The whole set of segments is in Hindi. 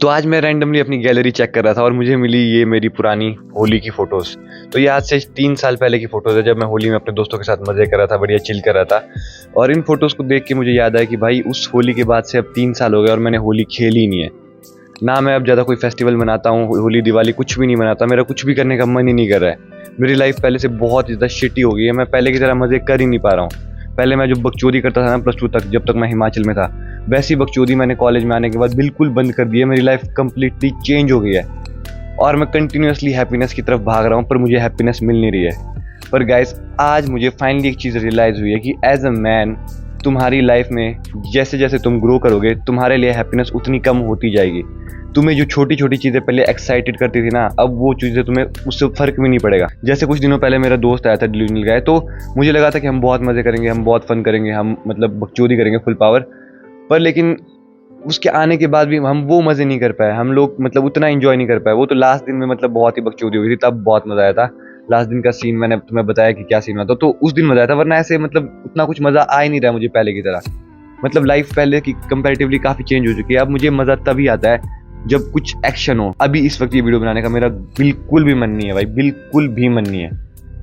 तो आज मैं रैंडमली अपनी गैलरी चेक कर रहा था और मुझे मिली ये मेरी पुरानी होली की फ़ोटोज़। तो ये आज से 3 साल पहले की फ़ोटोज़ है, जब मैं होली में अपने दोस्तों के साथ मज़े कर रहा था, बढ़िया चिल कर रहा था। और इन फ़ोटोज़ को देख के मुझे याद आया कि भाई उस होली के बाद से अब 3 साल हो गए और मैंने होली खेली ही नहीं है। ना मैं अब ज़्यादा कोई फेस्टिवल मनाता हूँ, होली, दिवाली कुछ भी नहीं मनाता, मेरा कुछ भी करने का मन ही नहीं कर रहा है। मेरी लाइफ़ पहले से बहुत ज़्यादा शिटी हो गई है, मैं पहले की तरह मज़े कर ही नहीं पा रहा हूँ। पहले मैं जो बकचोदी करता था ना प्लस 2 तक, जब तक मैं हिमाचल में था, वैसी बकचोदी मैंने कॉलेज में आने के बाद बिल्कुल बंद कर दी है। मेरी लाइफ कंप्लीटली चेंज हो गई है और मैं कंटिन्यूअसली हैप्पीनेस की तरफ भाग रहा हूँ, पर मुझे हैप्पीनेस मिल नहीं रही है। पर गाइस, आज मुझे फाइनली एक चीज़ रियलाइज़ हुई है कि एज अ मैन तुम्हारी लाइफ में जैसे जैसे तुम ग्रो करोगे, तुम्हारे लिए हैप्पीनेस उतनी कम होती जाएगी। तुम्हें जो छोटी छोटी चीज़ें पहले एक्साइटेड करती थी ना, अब वो चीज़ें तुम्हें उससे फ़र्क भी नहीं पड़ेगा। जैसे कुछ दिनों पहले मेरा दोस्त आया था डिल्यूजनल गाय, तो मुझे लगा था कि हम बहुत मज़े करेंगे, हम बहुत फन करेंगे, हम मतलब बकचोदी करेंगे फुल पावर। पर लेकिन उसके आने के बाद भी हम वो मज़े नहीं कर पाए, हम लोग मतलब उतना एंजॉय नहीं कर पाए। वो तो लास्ट दिन में मतलब बहुत ही बकचोदी हुई थी, तब बहुत मज़ा आया था। लास्ट दिन का सीन मैंने तुम्हें बताया कि क्या सीन हुआ था, तो उस दिन मज़ा आया था, वरना ऐसे मतलब उतना कुछ मज़ा आ ही नहीं रहा मुझे पहले की तरह। मतलब लाइफ पहले की कंपैरेटिवली काफ़ी चेंज हो चुकी है। अब मुझे मज़ा तभी आता है जब कुछ एक्शन हो। अभी इस वक्त ये वीडियो बनाने का मेरा बिल्कुल भी मन नहीं है भाई, बिल्कुल भी मन नहीं है।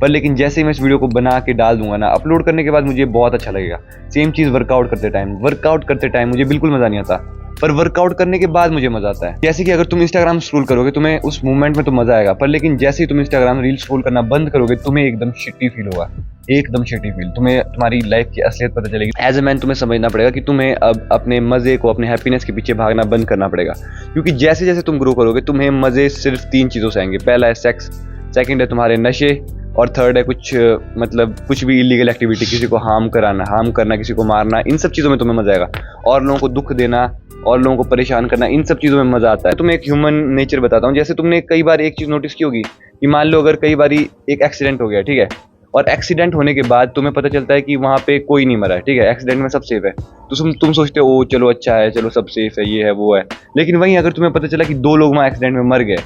पर लेकिन जैसे ही मैं इस वीडियो को बना के डाल दूंगा ना, अपलोड करने के बाद मुझे बहुत अच्छा लगेगा। सेम चीज़ वर्कआउट करते टाइम मुझे बिल्कुल मज़ा नहीं आता, पर वर्कआउट करने के बाद मुझे मजा आता है। जैसे कि अगर तुम इंस्टाग्राम स्क्रॉल करोगे, तुम्हें उस मोमेंट में तो मजा आएगा, पर लेकिन जैसे ही तुम इंस्टाग्राम रील स्क्रॉल करना बंद करोगे, तुम्हें एकदम शिटी फील होगा, एकदम शिटी फील। तुम्हें तुम्हारी लाइफ की असलियत पता चलेगी। एज ए मैन तुम्हें समझना पड़ेगा कि तुम्हें अब अपने मजे को, अपने हैप्पीनेस के पीछे भागना बंद करना पड़ेगा। क्योंकि जैसे जैसे तुम ग्रो करोगे, तुम्हें मजे सिर्फ 3 चीज़ों से आएंगे। पहला है सेक्स, सेकंड है तुम्हारे नशे, और थर्ड है कुछ मतलब कुछ भी इलीगल एक्टिविटी, किसी को हार्म करना, किसी को मारना। इन सब चीज़ों में तुम्हें मजा आएगा। और लोगों को दुख देना और लोगों को परेशान करना, इन सब चीज़ों में मज़ा आता है। तुम्हें एक ह्यूमन नेचर बताता हूँ। जैसे तुमने कई बार एक चीज़ नोटिस की होगी कि मान लो अगर कई बारी एक एक्सीडेंट हो गया, ठीक है, और एक्सीडेंट होने के बाद तुम्हें पता चलता है कि वहाँ पे कोई नहीं मरा है, ठीक है, एक्सीडेंट में सब सेफ है, तो तुम सोचते हो ओ चलो अच्छा है, चलो सब सेफ है, ये है वो है। लेकिन वहीं अगर तुम्हें पता चला कि 2 लोग वहाँ एक्सीडेंट में मर गए,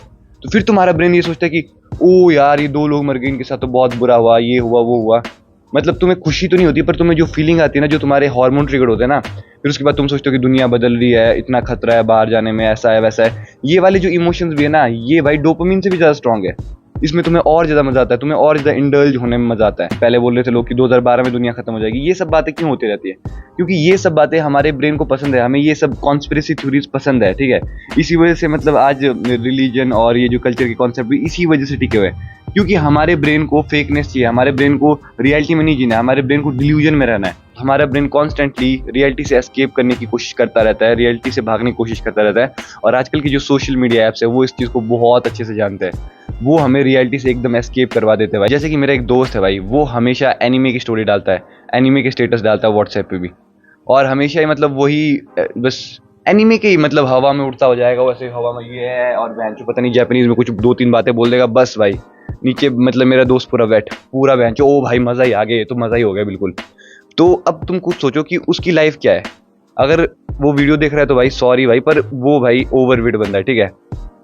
तो फिर तुम्हारा ब्रेन ये सोचता है कि ओ यार ये 2 लोग मर गए, इनके साथ तो बहुत बुरा हुआ, ये हुआ वो हुआ। मतलब तुम्हें खुशी तो नहीं होती, पर तुम्हें जो फीलिंग आती है ना, जो तुम्हारे हार्मोन ट्रिगर होते हैं ना, फिर उसके बाद तुम सोचते हो कि दुनिया बदल रही है, इतना खतरा है बाहर जाने में, ऐसा है वैसा है। ये वाले जो इमोशंस भी है ना, ये भाई डोपामिन से भी ज़्यादा स्ट्रॉन्ग है। इसमें तुम्हें और ज़्यादा मज़ा आता है, तुम्हें और ज़्यादा इंडल्ज होने में मज़ा आता है। पहले बोल रहे थे लोग कि 2012 में दुनिया खत्म हो जाएगी। ये सब बातें क्यों होती रहती है? क्योंकि ये सब बातें हमारे ब्रेन को पसंद है, हमें ये सब कॉन्स्पिरेसी थ्योरीज पसंद है, ठीक है। इसी वजह से मतलब आज रिलीजन और ये जो कल्चर के कॉन्सेप्ट भी इसी वजह से टिके हुए हैं, क्योंकि हमारे ब्रेन को फेकनेस चाहिए, हमारे ब्रेन को रियलिटी में नहीं जीना है, हमारे ब्रेन को डिल्यूजन में रहना है। हमारा ब्रेन कॉन्स्टेंटली रियलिटी से एस्केप करने की कोशिश करता रहता है, रियलिटी से भागने की कोशिश करता रहता है। और आजकल की जो सोशल मीडिया ऐप्स है वो इस चीज़ को बहुत अच्छे से जानते हैं, वो हमें रियलिटी से एकदम एस्केप करवा देते हैं भाई। जैसे कि मेरा एक दोस्त है भाई, वो हमेशा एनीमे की स्टोरी डालता है, एनीमे के स्टेटस डालता है व्हाट्सएप पे भी, और हमेशा ही मतलब वही बस एनीमे के ही मतलब हवा में उड़ता हो जाएगा, वैसे हवा में ये है और बेंचो पता नहीं जापानीज में कुछ 2-3 बातें बोल देगा, बस भाई नीचे मतलब मेरा दोस्त पूरा बेंचो, ओ भाई मज़ा ही आ गया, तो मज़ा ही हो गया बिल्कुल। तो अब तुम कुछ सोचो कि उसकी लाइफ क्या है। अगर वो वीडियो देख रहा है तो भाई सॉरी भाई, पर वो भाई ओवरवेट बंदा है, ठीक है।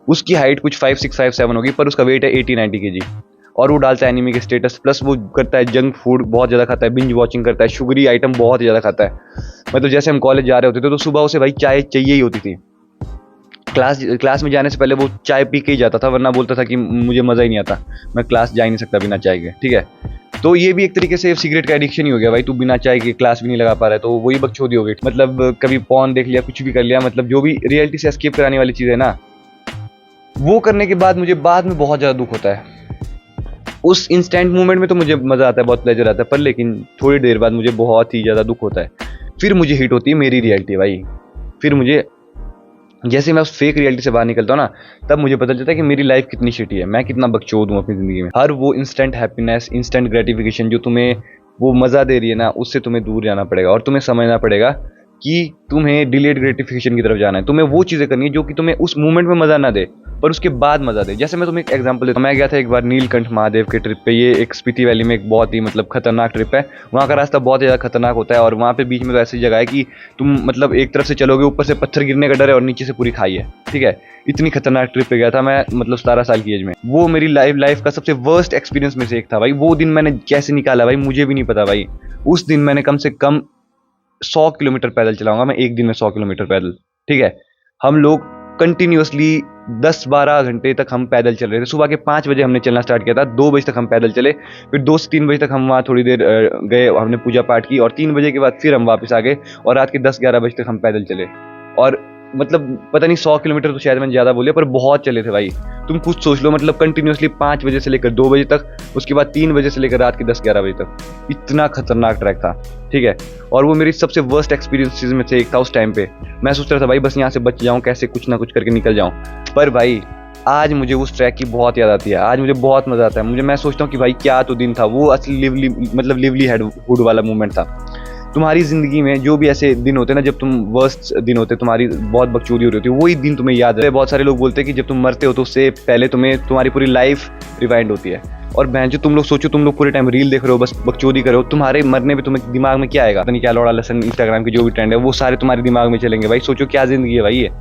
उसकी हाइट कुछ 5'6", 5'7" होगी, पर उसका वेट है 80-90 kg, और वो डालता है एनीमे के स्टेटस। प्लस वो करता है जंक फूड बहुत ज़्यादा खाता है, बिंज वॉचिंग करता है, शुगरी आइटम बहुत ज़्यादा खाता है। मतलब जैसे हम कॉलेज जा रहे होते थे तो सुबह उसे भाई चाय चाहिए ही होती थी। क्लास में जाने से पहले वो चाय पी के ही जाता था, वरना बोलता था कि मुझे मज़ा ही नहीं आता, मैं क्लास जा ही नहीं सकता बिना चाय के, ठीक है। तो ये भी एक तरीके से सिगरेट का एडिक्शन ही हो गया भाई, तू बिना चाय के क्लास भी नहीं लगा पा रहा है, तो वही बकचोदी हो गई। मतलब कभी पॉर्न देख लिया, कुछ भी कर लिया, मतलब जो भी रियलिटी से एस्केप कराने वाली चीज़ है ना, वो करने के बाद मुझे बाद में बहुत ज़्यादा दुख होता है। उस इंस्टेंट मोमेंट में तो मुझे मज़ा आता है, बहुत प्लेजर आता है, पर लेकिन थोड़ी देर बाद मुझे बहुत ही ज़्यादा दुख होता है। फिर मुझे हिट होती है मेरी रियलिटी भाई। फिर मुझे जैसे मैं उस फेक रियलिटी से बाहर निकलता हूँ ना, तब मुझे पता चलता है कि मेरी लाइफ कितनी शिटी है, मैं कितना बकचोद हूँ अपनी ज़िंदगी में। हर वो इंस्टेंट हैप्पीनेस, इंस्टेंट ग्रेटिफिकेशन जो तुम्हें वो मज़ा दे रही है ना, उससे तुम्हें दूर जाना पड़ेगा और तुम्हें समझना पड़ेगा कि तुम्हें डिलेड ग्रेटिफिकेशन की तरफ जाना है। तुम्हें वो चीज़ें करनी है जो कि तुम्हें उस मोमेंट में मज़ा ना दे, पर उसके बाद मज़ा दे। जैसे मैं तुम्हें एक एग्जांपल देता हूँ। मैं गया था एक बार नीलकंठ महादेव के ट्रिप पे। ये एक स्पीति वैली में एक बहुत ही मतलब खतरनाक ट्रिप है। वहाँ का रास्ता बहुत ज़्यादा खतरनाक होता है, और वहाँ पे बीच में तो ऐसी जगह है कि तुम मतलब एक तरफ से चलोगे, ऊपर से पत्थर गिरने का डर है और नीचे से पूरी खाई है, ठीक है। इतनी खतरनाक ट्रिप पे गया था मैं, मतलब 17 साल की एज में। वो मेरी लाइफ का सबसे वर्स्ट एक्सपीरियंस में से एक था भाई। वो दिन मैंने कैसे निकाला भाई मुझे भी नहीं पता भाई। उस दिन मैंने कम से कम 100 किलोमीटर पैदल चलाऊंगा मैं एक दिन में, 100 किलोमीटर पैदल, ठीक है। हम लोग कंटिन्यूअसली 10-12 घंटे तक हम पैदल चल रहे थे। सुबह के 5 बजे हमने चलना स्टार्ट किया था, 2 बजे तक हम पैदल चले, फिर 2 से 3 बजे तक हम वहाँ थोड़ी देर गए, हमने पूजा पाठ की और 3 बजे के बाद फिर हम वापस आ गए और रात के 10-11 बजे तक हम पैदल चले। और मतलब पता नहीं 100 किलोमीटर तो शायद मैंने ज़्यादा बोले, पर बहुत चले थे भाई। तुम खुद सोच लो, मतलब कंटिन्यूअसली 5 बजे से लेकर 2 बजे तक, उसके बाद 3 बजे से लेकर रात के 10-11 बजे तक। इतना खतरनाक ट्रैक था, ठीक है। और वो मेरी सबसे वर्स्ट एक्सपीरियंसेस में से एक था उस टाइम पे। मैं सोच रहा था भाई बस यहाँ से बच जाऊँ, कैसे कुछ ना कुछ करके निकल जाऊँ। पर भाई आज मुझे उस ट्रैक की बहुत याद आती है, आज मुझे बहुत मज़ा आता है। मैं सोचता हूँ कि भाई क्या तो दिन था वो, असली लिवलीहुड वाला मोमेंट था। तुम्हारी ज़िंदगी में जो भी ऐसे दिन होते हैं ना, जब तुम वर्स्ट दिन होते, तुम्हारी बहुत बकचोदी हो रही होती है, वही दिन तुम्हें याद है। बहुत सारे लोग बोलते हैं कि जब तुम मरते हो तो उससे पहले तुम्हारी पूरी लाइफ रिवाइंड होती है। और बहन जो तुम लोग सोचो, तुम लोग पूरे टाइम रील देख रहे हो, बस बकचोदी कर रहे हो, तुम्हारे मरने पे तुम्हें दिमाग में क्या आएगा? पता नहीं क्या लौड़ा लसन इंस्टाग्राम के जो भी ट्रेंड है वो सारे तुम्हारे दिमाग में चलेंगे। भाई सोचो क्या ज़िंदगी है भाई ये।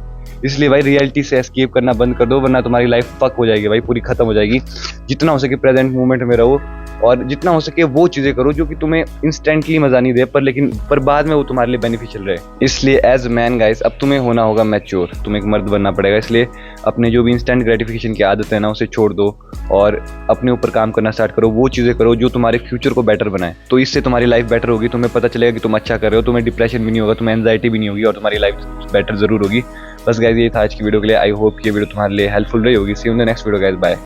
इसलिए भाई रियलिटी से एस्केप करना बंद कर दो, वरना तुम्हारी लाइफ फक हो जाएगी भाई, पूरी खत्म हो जाएगी। जितना हो सके प्रेजेंट मोमेंट में रहो और जितना हो सके वो चीज़ें करो जो कि तुम्हें इंस्टेंटली मज़ा नहीं दे, पर बाद में वो तुम्हारे लिए बेनिफिशियल रहे। इसलिए एज मैन गाइस, अब तुम्हें होना होगा मैच्योर, तुम्हें एक मर्द बनना पड़ेगा। इसलिए अपने जो भी इंस्टेंट ग्रेटिफिकेशन की आदत है ना, उसे छोड़ दो और अपने ऊपर काम करना स्टार्ट करो। वो चीज़ें करो जो तुम्हारे फ्यूचर को बेटर बनाए। तो इससे तुम्हारी लाइफ बेटर होगी, तुम्हें पता चलेगा कि तुम अच्छा कर रहे हो, तुम्हें डिप्रेशन भी नहीं होगा, तुम्हें एंजाइटी भी नहीं होगी और तुम्हारी लाइफ बेटर जरूर होगी। बस गाइस ये था आज की वीडियो के लिए। आई होप ये वीडियो तुम्हारे लिए हेल्पफुल रही होगी। See you in the next video guys, bye.